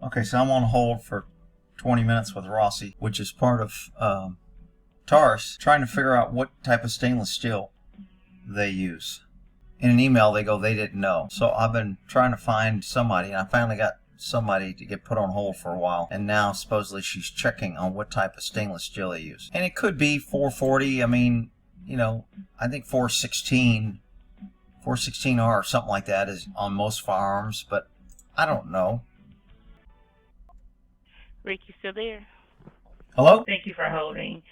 Okay, so I'm on hold for 20 minutes with Rossi, which is part of Taurus, trying to figure out what type of stainless steel they use. In an email, they go, they didn't know. So I've been trying to find somebody, and I finally got somebody to get put on hold for a while. And now, supposedly, she's checking on what type of stainless steel they use. And it could be 440. I mean, you know, I think 416R or something like that is on most firearms, but I don't know. Rick, you still there? Hello? Thank you for holding.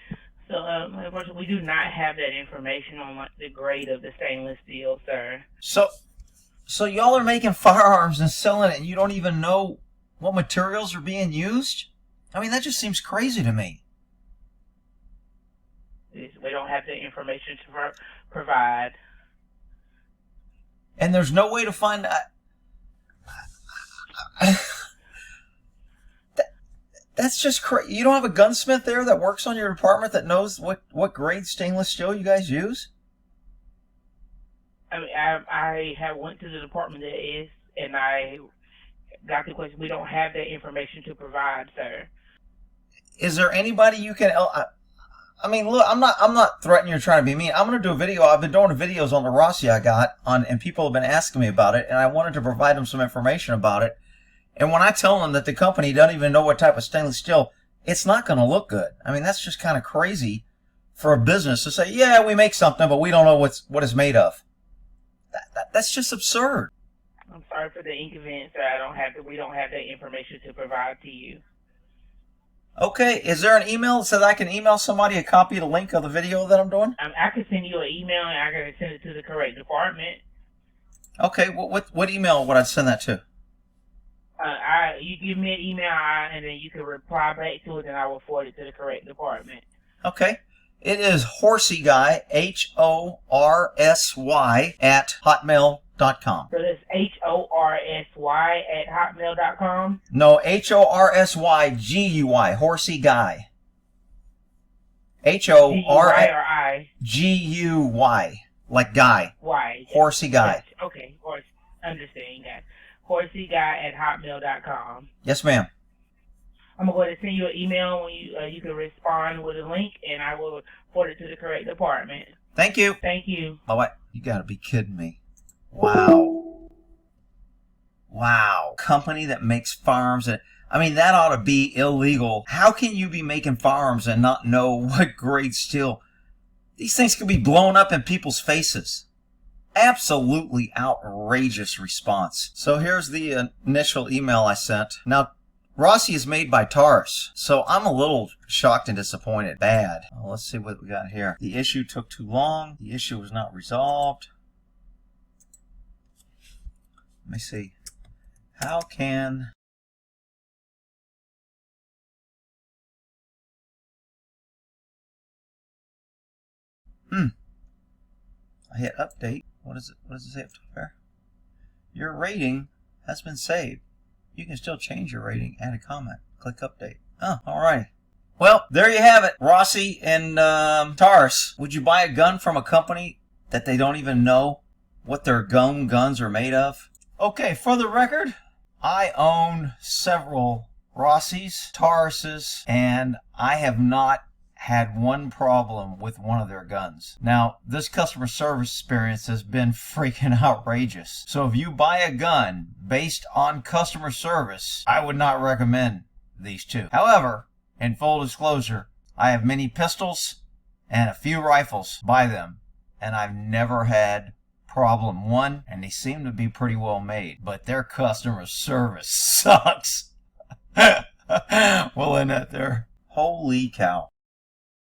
So, unfortunately, we do not have that information on the grade of the stainless steel, sir. So y'all are making firearms and selling it, and you don't even know what materials are being used? I mean, that just seems crazy to me. We don't have the information to provide. And there's no way to find out. That's just crazy. You don't have a gunsmith there that works on your department that knows what grade stainless steel you guys use? I mean, I have went to the department that is, and I got the question. We don't have that information to provide, sir. Is there anybody you can? I mean, look, I'm not threatening you or trying to be mean. I'm going to do a video. I've been doing videos on the Rossi I got on, and people have been asking me about it, and I wanted to provide them some information about it. And when I tell them that the company doesn't even know what type of stainless steel, it's not going to look good. I mean, that's just kind of crazy for a business to say, yeah, we make something, but we don't know what it's made of. That's just absurd. I'm sorry for the inconvenience, sir. We don't have that information to provide to you. Okay, is there an email so that I can email somebody a copy of the link of the video that I'm doing? I can send you an email, and I can send it to the correct department. Okay, what email would I send that to? You give me an email, and then you can reply back to it, and I will forward it to the correct department. Okay. It is HorsyGuy, HORSY, at hotmail.com. So that's HORSY at hotmail.com? No, HORSYGUY, HorsyGuy. HORSGUY, like guy. Y. HorsyGuy. Gotcha. Okay, understand, guys. HorsyGuy at hotmail.com. Yes, ma'am. I'm going to send you an email when you can respond with a link, and I will forward it to the correct department. Thank you. Thank you. Oh, wait. You got to be kidding me. Wow. Wow. Company that makes firearms. I mean, that ought to be illegal. How can you be making firearms and not know what grade steel? These things could be blown up in people's faces. Absolutely outrageous response. So here's the initial email I sent. Now, Rossi is made by Taurus, so I'm a little shocked and disappointed. Bad. Well, let's see what we got here. The issue took too long. The issue was not resolved. Let me see. How can... I hit update. What is it? What does it say up there? Your rating has been saved. You can still change your rating. Add a comment. Click update. Oh, alright. Well, there you have it. Rossi and Taurus. Would you buy a gun from a company that they don't even know what their guns are made of? Okay, for the record, I own several Rossis, Tauruses, and I have not had one problem with one of their guns. Now, this customer service experience has been freaking outrageous. So if you buy a gun based on customer service, I would not recommend these two. However, in full disclosure, I have many pistols and a few rifles by them, and I've never had problem one, and they seem to be pretty well made, but their customer service sucks. Well, in that there. Holy cow.